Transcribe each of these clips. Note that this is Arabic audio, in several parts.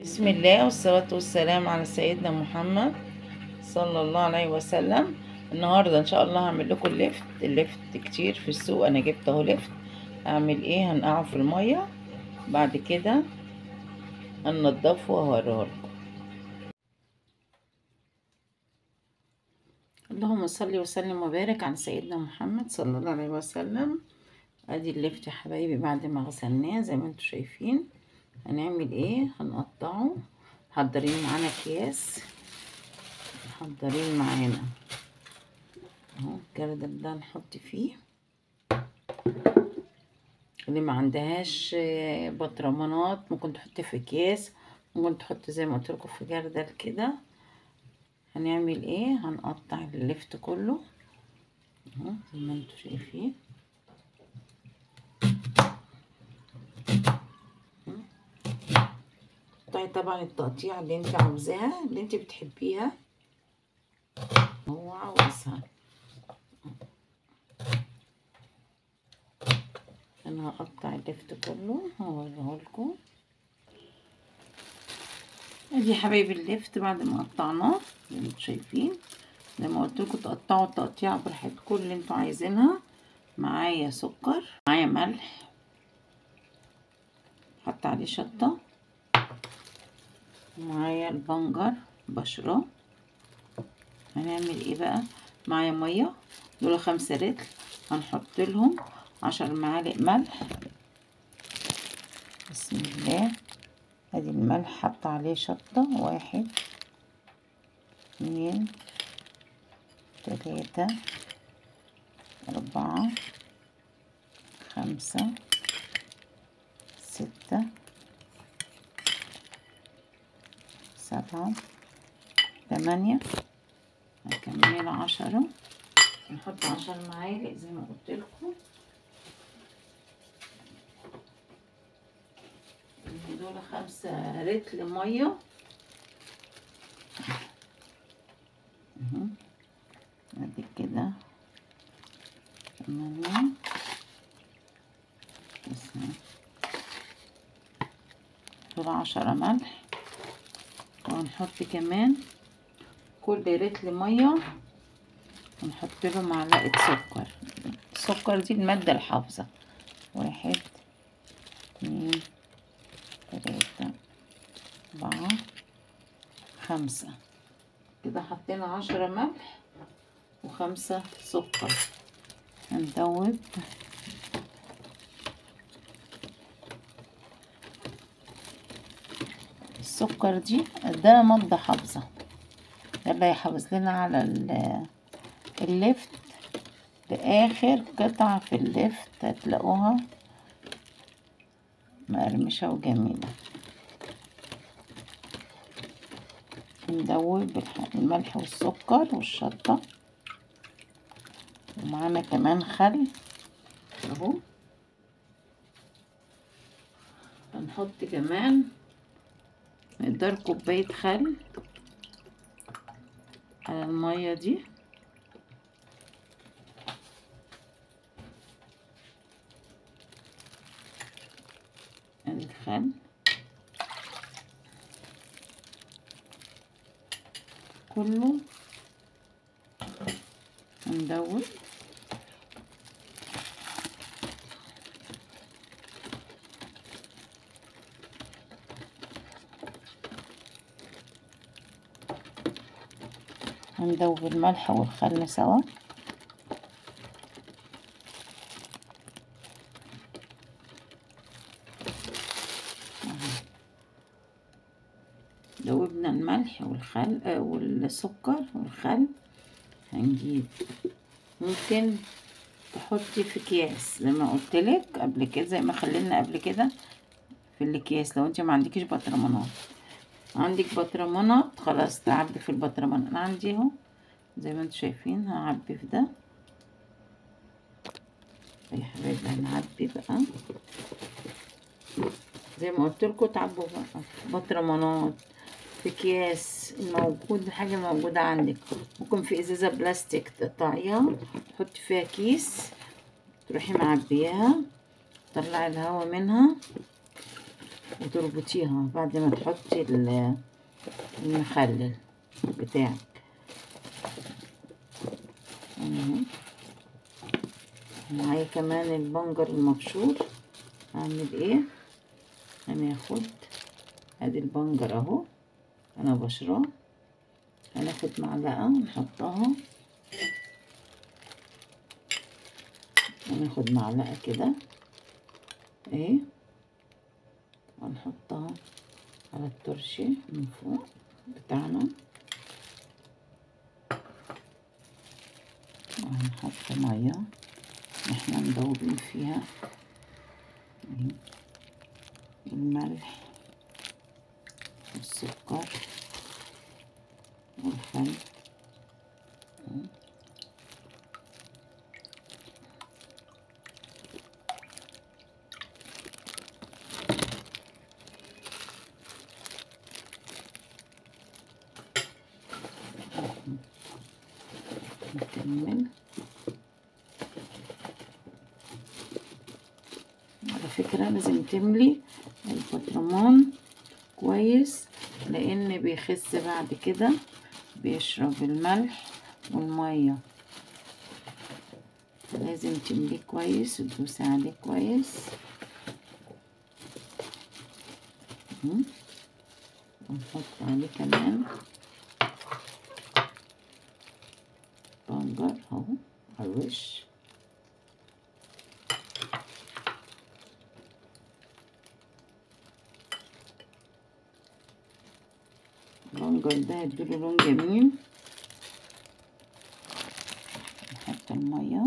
بسم الله والصلاة والسلام على سيدنا محمد صلى الله عليه وسلم. النهاردة ان شاء الله هعمل لكم اللفت كتير في السوق. انا جبت اهو لفت. هعمل ايه؟ هنقعه في المية، بعد كده هننضفه وهوريه لكم. اللهم صل وسلم وبارك على سيدنا محمد صلى الله عليه وسلم. ادي اللفت يا حبايبي بعد ما غسلناه زي ما انتم شايفين. هنعمل ايه؟ هنقطعه. محضرين معانا اكياس، محضرين معانا اهو الجردل ده نحط فيه. اللي ما عندهاش بطرمانات ممكن تحط في اكياس، ممكن تحط زي ما قلت لكم في جردل كده. هنعمل ايه؟ هنقطع اللفت كله اهو زي ما انتم شايفين. قطعي طبعا التقطيع اللي انت عاوزاها، اللي انت بتحبيها هو عاوزها. انا هقطع اللفت كله هوريه لكم. ادي يا حبايبي اللفت بعد ما قطعناه زي ما انتم شايفين. زي ما قلت لكم تقطعوا التقطيع براحتكم اللي انتوا عايزينها. معايا سكر، معايا ملح، حط عليه شطه، معايا البنجر بشره. هنعمل ايه بقى؟ معايا ميه، دول 5 رتل. هنحط لهم 10 معالق ملح. بسم الله. ادي الملح حط عليه شطه، 1 2 3 4 5 6 7 8. هكمل 10. نحط 10 معالق زي ما قلت لكم. دول 5 رتل ميه اهو. ادي كده 8. دول 10 ملح. وهنحط كمان كل رتل ميه ونحط له معلقه سكر. السكر دي الماده الحافظه. 1 2 3 4 5. كده حطينا 10 ملح و5 سكر. هندوب السكر دي، ده مادة حافظة، ده اللي هيحافظ لنا على اللفت. لآخر قطعة في اللفت هتلاقوها مقرمشة وجميلة. ندوب الملح والسكر والشطة، ومعانا كمان خل اهو. هنحط كمان مقدار كوباية خل على المية دي. الخل كله هندوب. هندوب الملح والخل سوا. دوبنا الملح والخل والسكر والخل. هنجيب ممكن تحطي في اكياس زي ما قلت لك قبل كده، زي ما خلينا قبل كده في الاكياس. لو انت ما عندكيش بطرمانات، عندك بطرمانات خلاص تعبي في البطرمان. انا عندي اهو زي ما انتم شايفين. هعبي في ده يا حبايبي. هنعبي بقى زي ما قلت لكم. تعبوا بقى في بطرمانات، في اكياس، الموجود حاجه موجوده عندك. ممكن في ازازه بلاستيك تقطعيها تحطي فيها كيس، تروحي معبياها، طلعي الهواء منها وتربطيها بعد ما تحطي المخلل بتاعك. معايا كمان البنجر المبشور. هعمل ايه؟ هناخد ادي البنجر اهو انا بشراه، هناخد معلقه ونحطها، وناخد معلقه كده اهي ونحطها على الترشي من فوق بتاعنا، وهنحط ميه احنا مدوبين فيها الملح والسكر والخل. نكمل. على فكرة لازم تملي البطرمان كويس، لان بيخس بعد كده، بيشرب الملح والمية، لازم تمليه كويس وتدوسي عليه كويس. ونحط عليه كمان بنجر اهو على الوش. البنجر ده هيديله لون جميل. نحط المية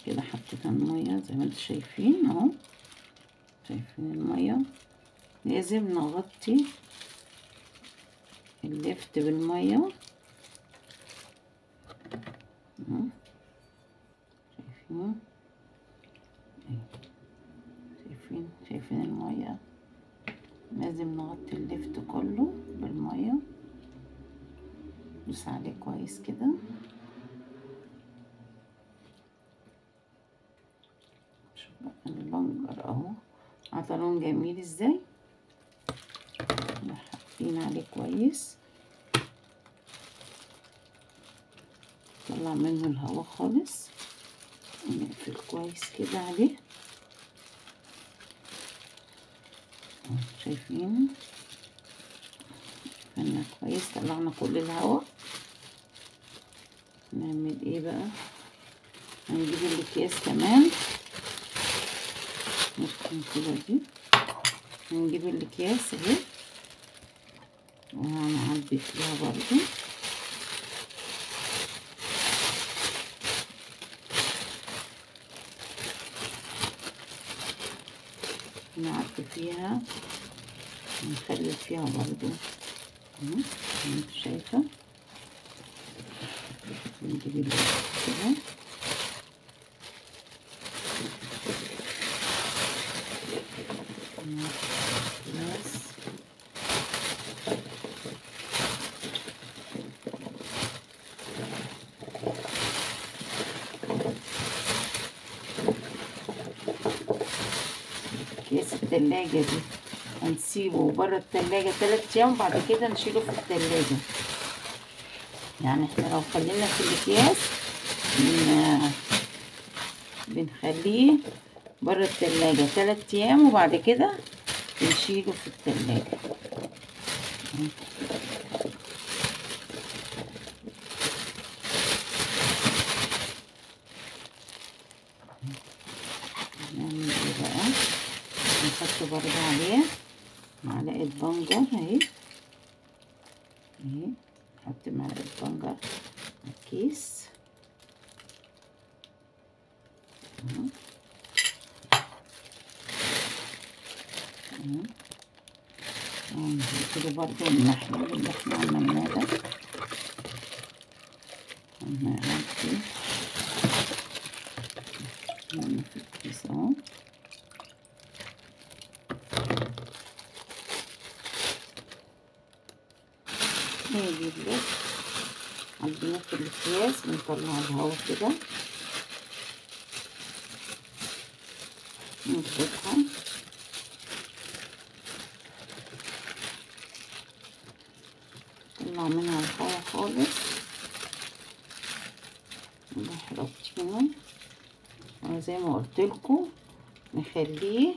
كده، حطيت المية زي ما انتم شايفين اهو، شايفين المية. لازم نغطي اللفت بالمية اهو، شايفين المية، لازم نغطي اللفت كله بالمية، ندوس عليه كويس كده. شوف بقى البنجر اهو عطى لون جميل ازاي، حاطين عليه كويس، طلع منه الهواء خالص، ونقفل كويس كده عليه. شايفين قفلنا كويس، طلعنا كل الهواء. نعمل ايه بقى؟ هنجيب الاكياس كمان، نركن كده دي، هنجيب الاكياس اهي وهنعبي فيها برضو. نعبي فيها ونخلي فيها برضو اهو زي ما انتوا شايفه. نجيب الاكياس كده بس كيس التلاجة دي هنسيبه بره التلاجة 3 ايام، وبعد كده نشيله في التلاجة. يعني احنا لو خلينا في الاكياس بنخليه بره التلاجة 3 ايام، وبعد كده بنشيله في التلاجة. نعمل ايه بقى؟ نحط برضه عليه معلقة بنجر اهي، نحط معلقة بنجر على الكيس كده برضه المحلول اللي احنا عملناه ده هنعدي في الكيس اهو. نجيب له عندنا في الاكياس بنطلع الهوا كده نظبطها. نطلع منها الهوا خالص ونحرطينه، وزي ما قلت لكم نخليه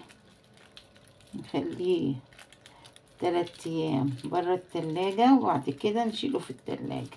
3 ايام برا التلاجة، وبعد كده نشيله في التلاجة.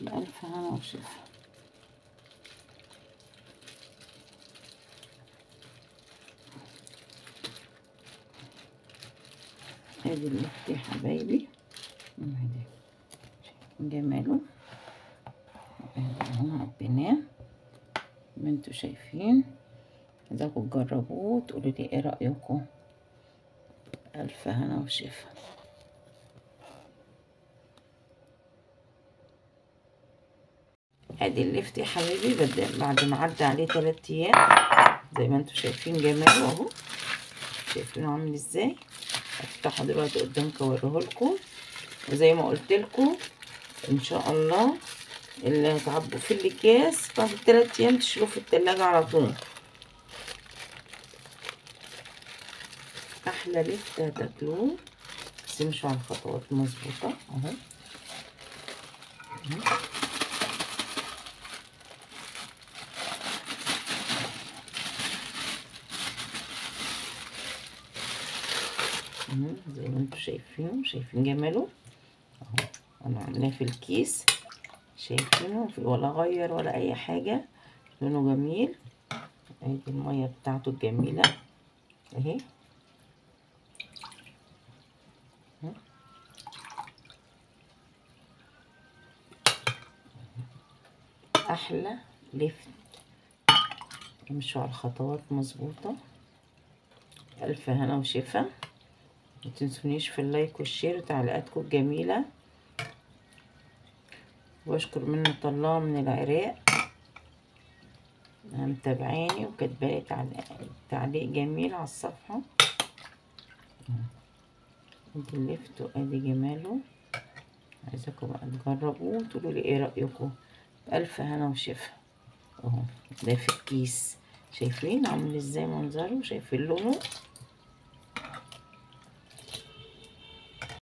بألف هنا وشفا. ادي اللفت يا حبايبي، ادي جماله اهو عبيناه ما انتوا شايفين. عايزاكم تجربوه وتقولوا لي ايه رأيكم. ألف هنا وشفا. ادي اللفت يا حبايبي بعد ما عدى عليه 3 ايام زي ما انتوا شايفين جماله اهو. شايفينه عامل ازاي؟ هفتحه دلوقتي قدامكم اوريهولكم. وزي ما قلت لكم ان شاء الله اللي هتعبوا في الاكياس بعد 3 ايام تشيلوه في التلاجة على طول. احلى لفت هتاكلوه، بس امشوا على الخطوات مظبوطه اهو. زي ما انتوا شايفين جماله اهو. انا عاملاه في الكيس، شايفينه ولا غير ولا اي حاجه، لونه جميل. ادي الميه بتاعته الجميله اهي. احلى لفت، امشوا على الخطوات مظبوطه. الف هنا وشفا. متنسونيش في اللايك والشير وتعليقاتكم الجميله. واشكر منة الله من العراق متابعاني وكاتبالي تعليق جميل على الصفحه. ادي اللفت وادي جماله. عايزاكم بقى تجربوه وتقولوا لي ايه رايكم. بألف هنا وشفا اهو. ده في الكيس، شايفين عامل ازاي منظره، شايفين لونه.